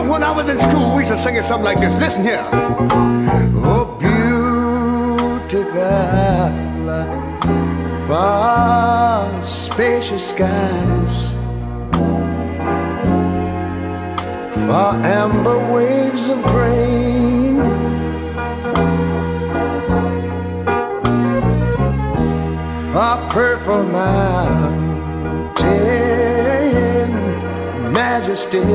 know, when I was in school, we used to sing it something like this. Listen here. Oh, beautiful, far spacious skies, far amber waves of grain, far purple mountain majesty.